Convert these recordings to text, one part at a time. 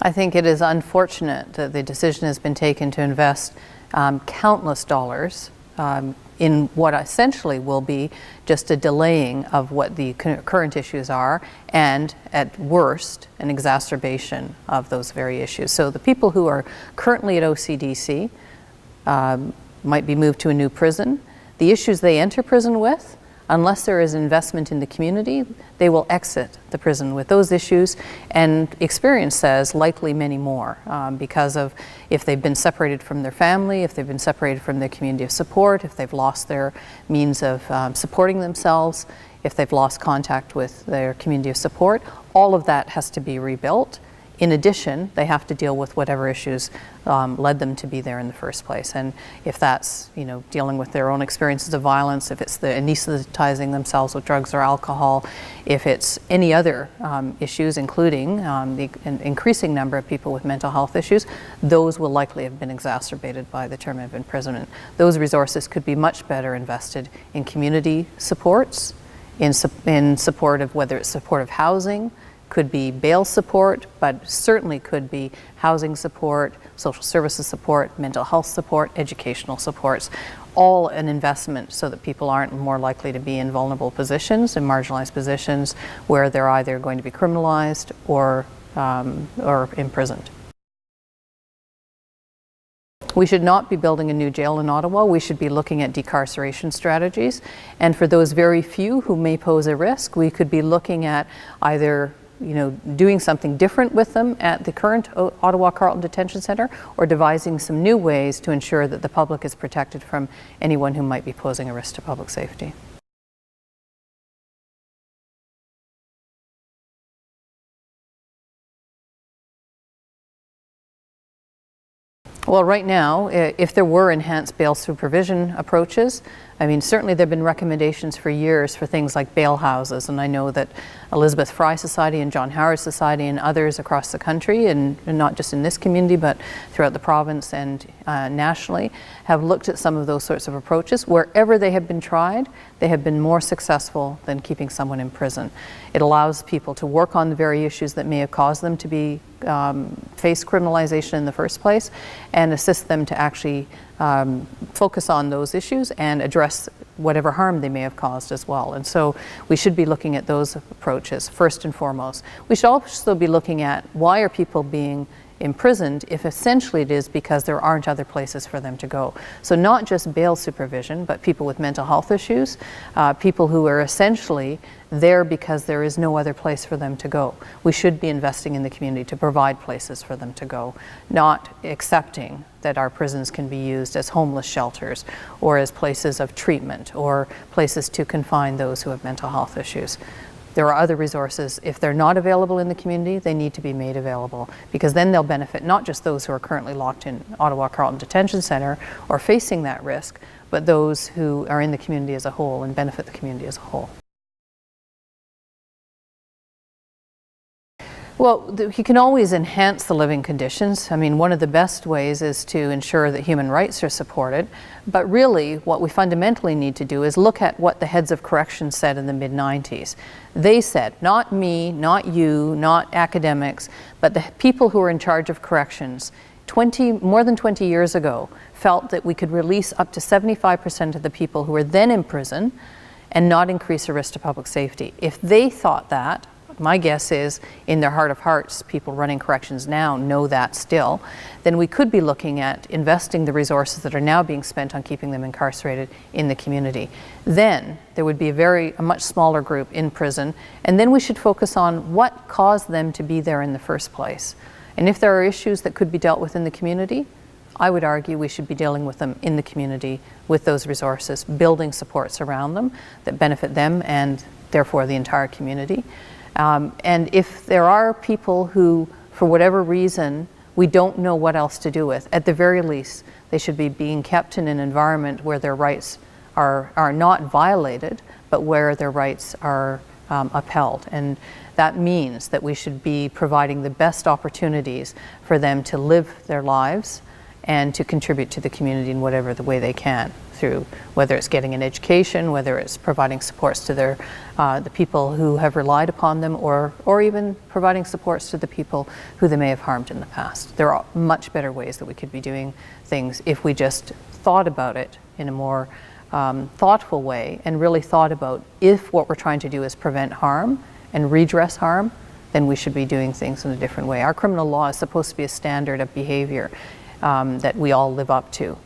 I think it is unfortunate that the decision has been taken to invest countless dollars in what essentially will be just a delaying of what the current issues are, and at worst, an exacerbation of those very issues. So the people who are currently at OCDC might be moved to a new prison. The issues they enter prison with, unless there is investment in the community, they will exit the prison with those issues, and experience says likely many more because of if they've been separated from their family, if they've been separated from their community of support, if they've lost their means of supporting themselves, if they've lost contact with their community of support, all of that has to be rebuilt. In addition, they have to deal with whatever issues led them to be there in the first place. And if that's, dealing with their own experiences of violence, if it's the anesthetizing themselves with drugs or alcohol, if it's any other issues, including the increasing number of people with mental health issues, those will likely have been exacerbated by the term of imprisonment. Those resources could be much better invested in community supports, in support of whether it's supportive housing, could be bail support, but certainly could be housing support, social services support, mental health support, educational supports, all an investment so that people aren't more likely to be in vulnerable positions and marginalized positions where they're either going to be criminalized or imprisoned. We should not be building a new jail in Ottawa. We should be looking at decarceration strategies. And for those very few who may pose a risk, we could be looking at either doing something different with them at the current Ottawa-Carleton Detention Centre, or devising some new ways to ensure that the public is protected from anyone who might be posing a risk to public safety. Well, right now, if there were enhanced bail supervision approaches, certainly there have been recommendations for years for things like bail houses, and I know that Elizabeth Fry Society and John Howard Society and others across the country, and not just in this community, but throughout the province and nationally, have looked at some of those sorts of approaches. Wherever they have been tried, they have been more successful than keeping someone in prison. It allows people to work on the very issues that may have caused them to be face criminalization in the first place, and assist them to actually focus on those issues and address whatever harm they may have caused as well. And so we should be looking at those approaches first and foremost. We should also be looking at why are people being imprisoned if essentially it is because there aren't other places for them to go. So not just bail supervision, but people with mental health issues, people who are essentially there because there is no other place for them to go. We should be investing in the community to provide places for them to go, not accepting that our prisons can be used as homeless shelters or as places of treatment or places to confine those who have mental health issues. There are other resources. If they're not available in the community, they need to be made available, because then they'll benefit not just those who are currently locked in Ottawa-Carleton Detention Centre or facing that risk, but those who are in the community as a whole and benefit the community as a whole. Well, you can always enhance the living conditions. One of the best ways is to ensure that human rights are supported. But really, what we fundamentally need to do is look at what the heads of corrections said in the mid-90s. They said, not me, not you, not academics, but the people who are in charge of corrections, more than 20 years ago, felt that we could release up to 75% of the people who were then in prison and not increase the risk to public safety. If they thought that, my guess is, in their heart of hearts, people running corrections now know that still, then we could be looking at investing the resources that are now being spent on keeping them incarcerated in the community. Then there would be a much smaller group in prison, and then we should focus on what caused them to be there in the first place. And if there are issues that could be dealt with in the community, I would argue we should be dealing with them in the community with those resources, building supports around them that benefit them and therefore the entire community. And if there are people who, for whatever reason, we don't know what else to do with, at the very least, they should be being kept in an environment where their rights are not violated, but where their rights are upheld. And that means that we should be providing the best opportunities for them to live their lives and to contribute to the community in whatever the way they can. through whether it's getting an education, whether it's providing supports to the people who have relied upon them, or even providing supports to the people who they may have harmed in the past. There are much better ways that we could be doing things if we just thought about it in a more thoughtful way and really thought about if what we're trying to do is prevent harm and redress harm, then we should be doing things in a different way. Our criminal law is supposed to be a standard of behavior that we all live up to.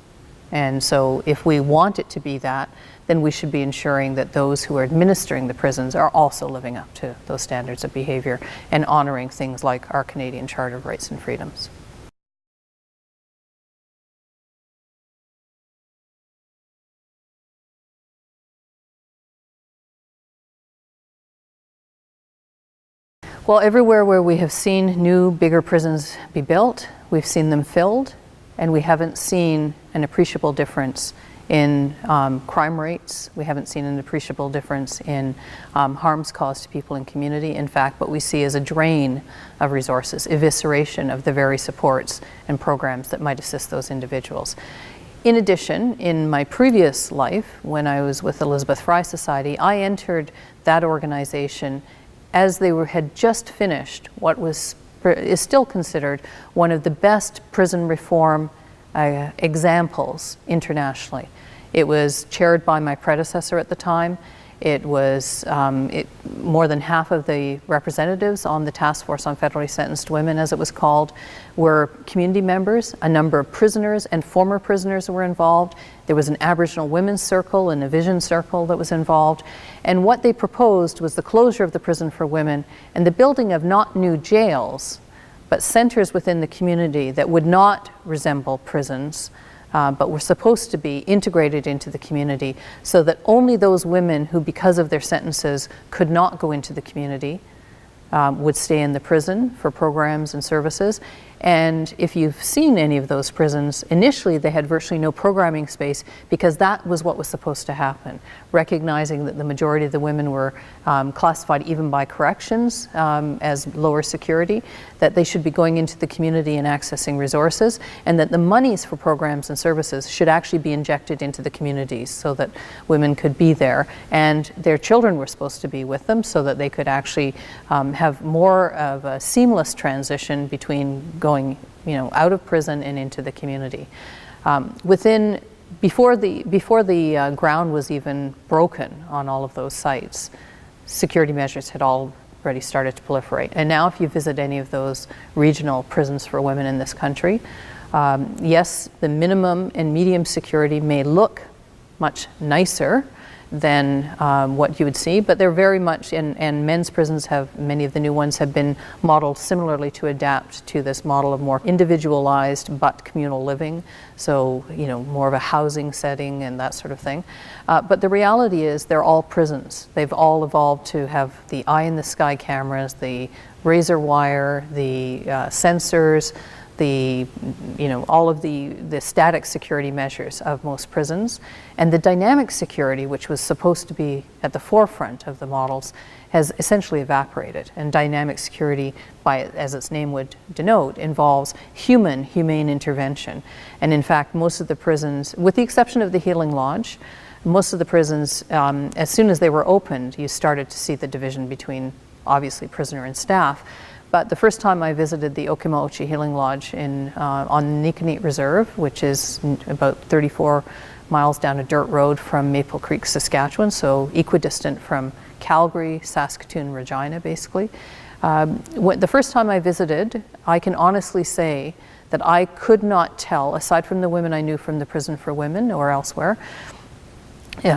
And so if we want it to be that, then we should be ensuring that those who are administering the prisons are also living up to those standards of behavior and honoring things like our Canadian Charter of Rights and Freedoms. Well, everywhere where we have seen new, bigger prisons be built, we've seen them filled, and we haven't seen an appreciable difference in crime rates. We haven't seen an appreciable difference in harms caused to people in community. In fact, what we see is a drain of resources, evisceration of the very supports and programs that might assist those individuals. In addition, in my previous life, when I was with Elizabeth Fry Society, I entered that organization as they had just finished what is still considered one of the best prison reform examples internationally. It was chaired by my predecessor at the time. It was more than half of the representatives on the Task Force on Federally Sentenced Women, as it was called, were community members. A number of prisoners and former prisoners were involved. There was an Aboriginal Women's Circle and a Vision Circle that was involved. And what they proposed was the closure of the prison for women and the building of not new jails, but centers within the community that would not resemble prisons, but were supposed to be integrated into the community so that only those women who, because of their sentences, could not go into the community would stay in the prison for programs and services. And if you've seen any of those prisons, initially they had virtually no programming space because that was what was supposed to happen, recognizing that the majority of the women were classified even by corrections as lower security, that they should be going into the community and accessing resources, and that the monies for programs and services should actually be injected into the communities so that women could be there, and their children were supposed to be with them so that they could actually have more of a seamless transition between going, out of prison and into the community. Before the ground was even broken on all of those sites, security measures had already started to proliferate. And now if you visit any of those regional prisons for women in this country, yes, the minimum and medium security may look much nicer than what you would see, but they're very much, and men's prisons many of the new ones have been modeled similarly to adapt to this model of more individualized but communal living, so more of a housing setting and that sort of thing. But the reality is they're all prisons. They've all evolved to have the eye-in-the-sky cameras, the razor wire, the sensors, all of the static security measures of most prisons, and the dynamic security, which was supposed to be at the forefront of the models, has essentially evaporated. And dynamic security, as its name would denote, involves humane intervention. And in fact, most of the prisons, with the exception of the Healing Lodge, most of the prisons, as soon as they were opened, you started to see the division between, obviously, prisoner and staff. But the first time I visited the Okimauchi Healing Lodge on Nikanit Reserve, which is about 34 miles down a dirt road from Maple Creek, Saskatchewan, so equidistant from Calgary, Saskatoon, Regina, basically. The first time I visited, I can honestly say that I could not tell, aside from the women I knew from the prison for women or elsewhere,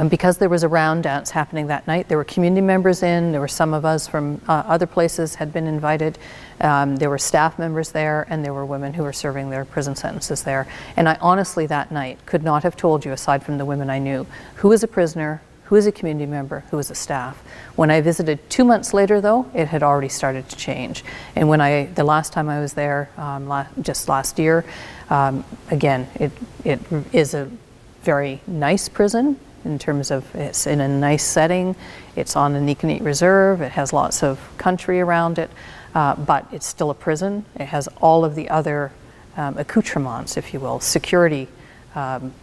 because there was a round dance happening that night. There were community members there were some of us from other places had been invited. There were staff members there, and there were women who were serving their prison sentences there. And I honestly that night could not have told you, aside from the women I knew, who was a prisoner, who was a community member, who was a staff. When I visited 2 months later, though, it had already started to change. And the last time I was there, just last year, again, it is a very nice prison, in terms of it's in a nice setting, it's on the Nikanit Reserve, it has lots of country around it, but it's still a prison. It has all of the other accoutrements, if you will, security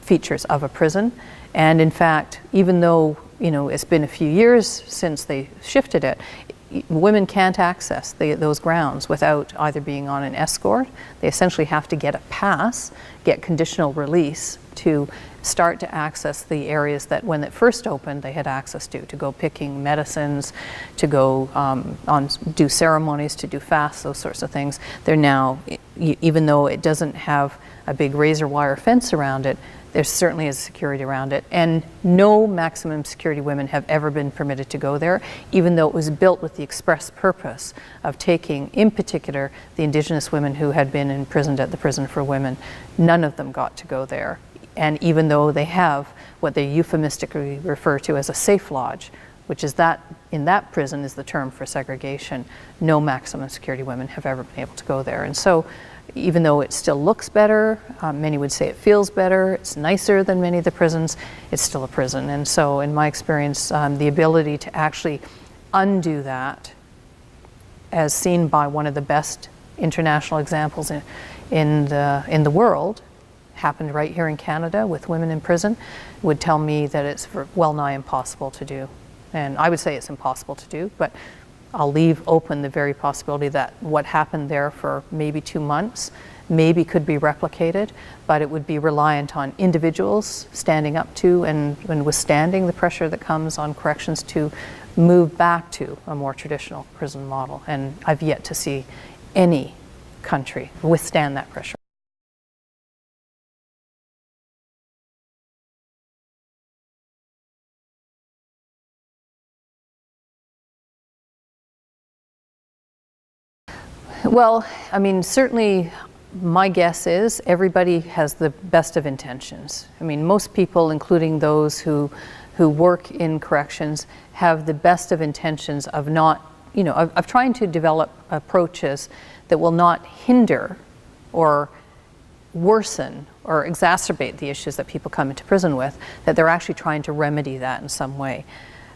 features of a prison, And in fact, even though, it's been a few years since they shifted it, women can't access those grounds without either being on an escort. They essentially have to get a pass, get conditional release to start to access the areas that when it first opened they had access to go picking medicines, to go do ceremonies, to do fasts, those sorts of things. They're now, even though it doesn't have a big razor wire fence around it, there certainly is security around it, and no maximum security women have ever been permitted to go there, even though it was built with the express purpose of taking, in particular, the Indigenous women who had been imprisoned at the Prison for Women. None of them got to go there. And even though they have what they euphemistically refer to as a safe lodge, which is that, in that prison is the term for segregation, no maximum security women have ever been able to go there. And so, even though it still looks better, many would say it feels better, it's nicer than many of the prisons, it's still a prison. And so in my experience, the ability to actually undo that, as seen by one of the best international examples in the world, happened right here in Canada with women in prison, would tell me that it's well nigh impossible to do. And I would say it's impossible to do, but I'll leave open the very possibility that what happened there for maybe 2 months maybe could be replicated, but it would be reliant on individuals standing up to and withstanding the pressure that comes on corrections to move back to a more traditional prison model. And I've yet to see any country withstand that pressure. Well, I mean, certainly my guess is everybody has the best of intentions. I mean, most people, including those who work in corrections, have the best of intentions of not, of trying to develop approaches that will not hinder or worsen or exacerbate the issues that people come into prison with, that they're actually trying to remedy that in some way.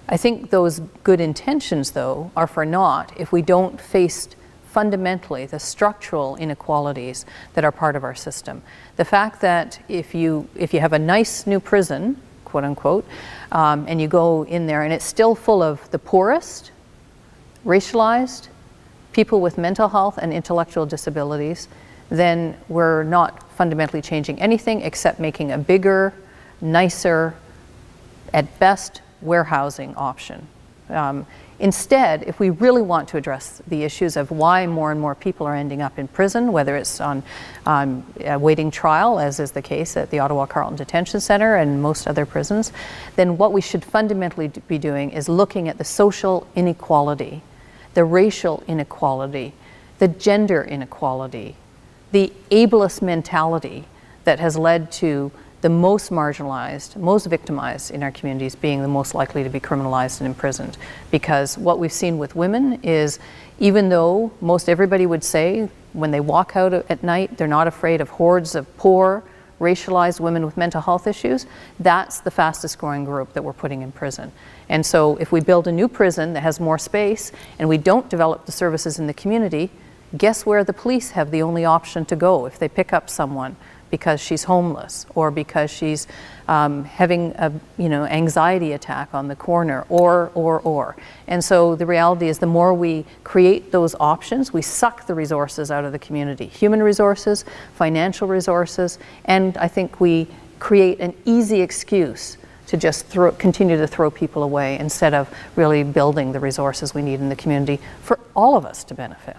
I think those good intentions, though, are for naught if we don't face fundamentally the structural inequalities that are part of our system. The fact that if you have a nice new prison, quote unquote, and you go in there and it's still full of the poorest, racialized, people with mental health and intellectual disabilities, then we're not fundamentally changing anything except making a bigger, nicer, at best, warehousing option. Instead, if we really want to address the issues of why more and more people are ending up in prison, whether it's on awaiting trial, as is the case at the Ottawa-Carleton Detention Centre and most other prisons, then what we should fundamentally be doing is looking at the social inequality, the racial inequality, the gender inequality, the ableist mentality that has led to the most marginalized, most victimized in our communities being the most likely to be criminalized and imprisoned. Because what we've seen with women is, even though most everybody would say when they walk out at night, they're not afraid of hordes of poor, racialized women with mental health issues, that's the fastest growing group that we're putting in prison. And so if we build a new prison that has more space and we don't develop the services in the community, guess where the police have the only option to go if they pick up someone because she's homeless or because she's having a anxiety attack on the corner, or. And so the reality is the more we create those options, we suck the resources out of the community, human resources, financial resources, and I think we create an easy excuse to just continue to throw people away instead of really building the resources we need in the community for all of us to benefit,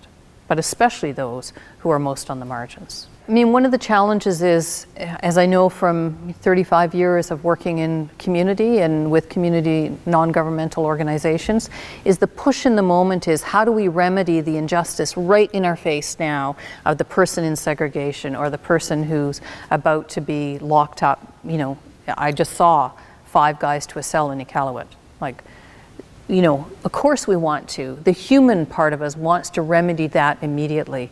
but especially those who are most on the margins. I mean, one of the challenges is, as I know from 35 years of working in community and with community non-governmental organizations, is the push in the moment is how do we remedy the injustice right in our face now of the person in segregation or the person who's about to be locked up. I just saw 5 guys to a cell in Iqaluit. Of course we want to. The human part of us wants to remedy that immediately.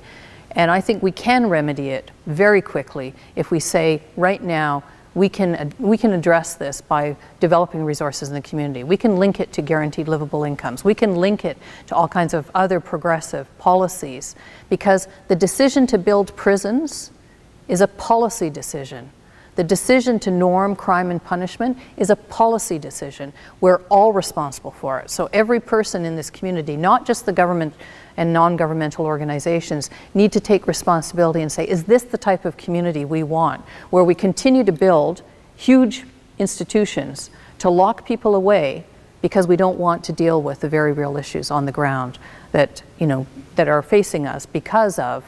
And I think we can remedy it very quickly if we say, right now, we can address this by developing resources in the community. We can link it to guaranteed livable incomes. We can link it to all kinds of other progressive policies, because the decision to build prisons is a policy decision. The decision to norm crime and punishment is a policy decision. We're all responsible for it. So every person in this community, not just the government and non-governmental organizations, need to take responsibility and say, is this the type of community we want, where we continue to build huge institutions to lock people away because we don't want to deal with the very real issues on the ground that, that are facing us because of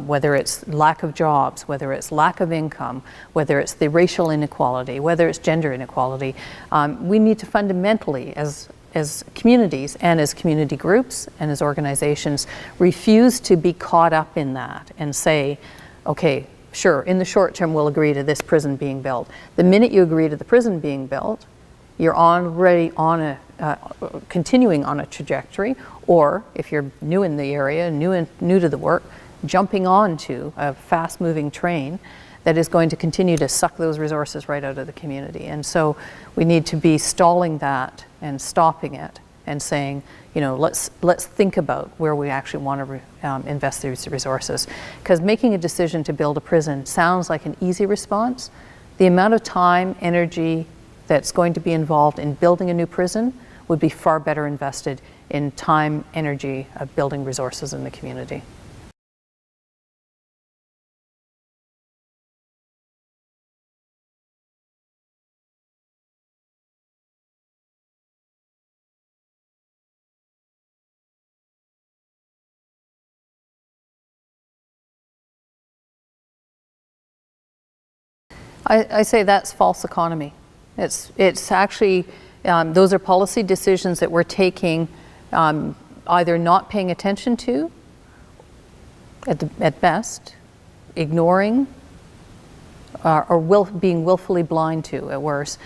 whether it's lack of jobs, whether it's lack of income, whether it's the racial inequality, whether it's gender inequality. We need to fundamentally, as communities and as community groups and as organizations, refuse to be caught up in that and say, okay, sure, in the short term we'll agree to this prison being built. The minute you agree to the prison being built, you're already on a continuing on a trajectory, or if you're new in the area, new to the work, jumping onto a fast-moving train that is going to continue to suck those resources right out of the community. And so we need to be stalling that and stopping it and saying, let's think about where we actually want to invest these resources. Because making a decision to build a prison sounds like an easy response. The amount of time, energy that's going to be involved in building a new prison would be far better invested in time, energy of building resources in the community. I say that's false economy. It's actually, those are policy decisions that we're taking, either not paying attention to, at best, ignoring, or being willfully blind to, at worst.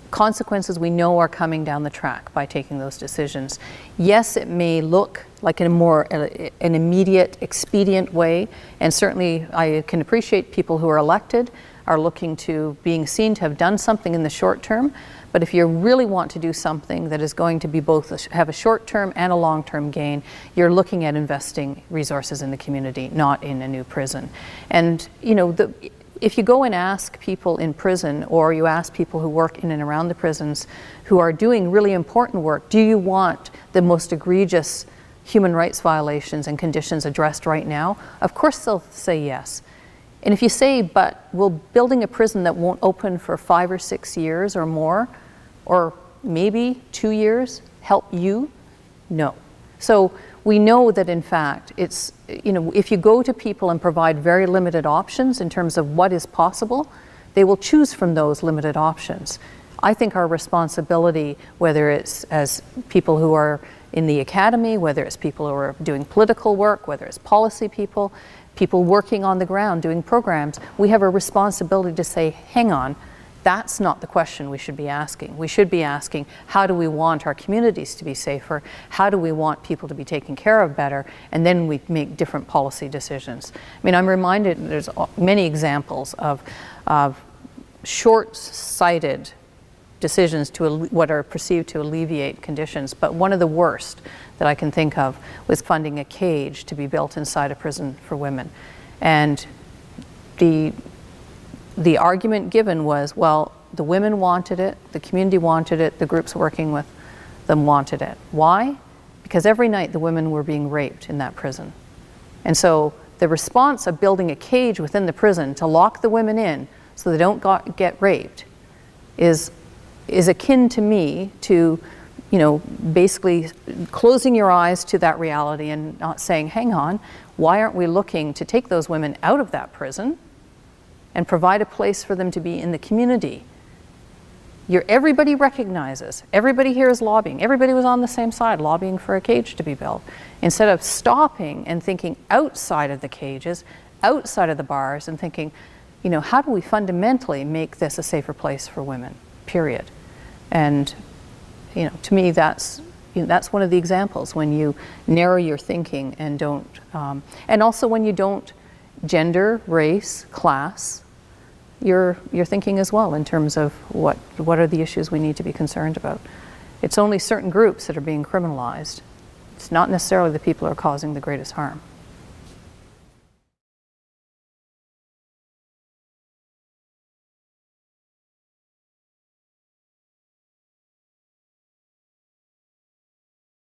Consequences we know are coming down the track by taking those decisions. Yes, it may look like in a more an immediate, expedient way, and certainly I can appreciate people who are elected are looking to being seen to have done something in the short term, but if you really want to do something that is going to be both have a short-term and a long-term gain, you're looking at investing resources in the community, not in a new prison. And if you go and ask people in prison, or you ask people who work in and around the prisons who are doing really important work, do you want the most egregious human rights violations and conditions addressed right now? Of course they'll say yes. And if you say, but will building a prison that won't open for 5 or 6 years or more, or maybe 2 years, help you? No. So we know that in fact, it's, if you go to people and provide very limited options in terms of what is possible, they will choose from those limited options. I think our responsibility, whether it's as people who are in the academy, whether it's people who are doing political work, whether it's policy people working on the ground doing programs, we have a responsibility to say, hang on, that's not the question we should be asking. We should be asking, how do we want our communities to be safer? How do we want people to be taken care of better? And then we make different policy decisions. I mean, I'm reminded, there's many examples of short-sighted decisions to what are perceived to alleviate conditions, but one of the worst that I can think of was funding a cage to be built inside a prison for women. And the argument given was, well, the women wanted it, the community wanted it, the groups working with them wanted it. Why? Because every night the women were being raped in that prison. And so the response of building a cage within the prison to lock the women in so they don't get raped is akin to me to, basically closing your eyes to that reality and not saying, hang on, why aren't we looking to take those women out of that prison and provide a place for them to be in the community? Everybody recognizes, everybody here is lobbying, everybody was on the same side lobbying for a cage to be built. Instead of stopping and thinking outside of the cages, outside of the bars, and thinking, how do we fundamentally make this a safer place for women, period. And to me, that's one of the examples when you narrow your thinking and don't, and also when you don't gender, race, class, your thinking as well in terms of what are the issues we need to be concerned about. It's only certain groups that are being criminalized. It's not necessarily the people who are causing the greatest harm.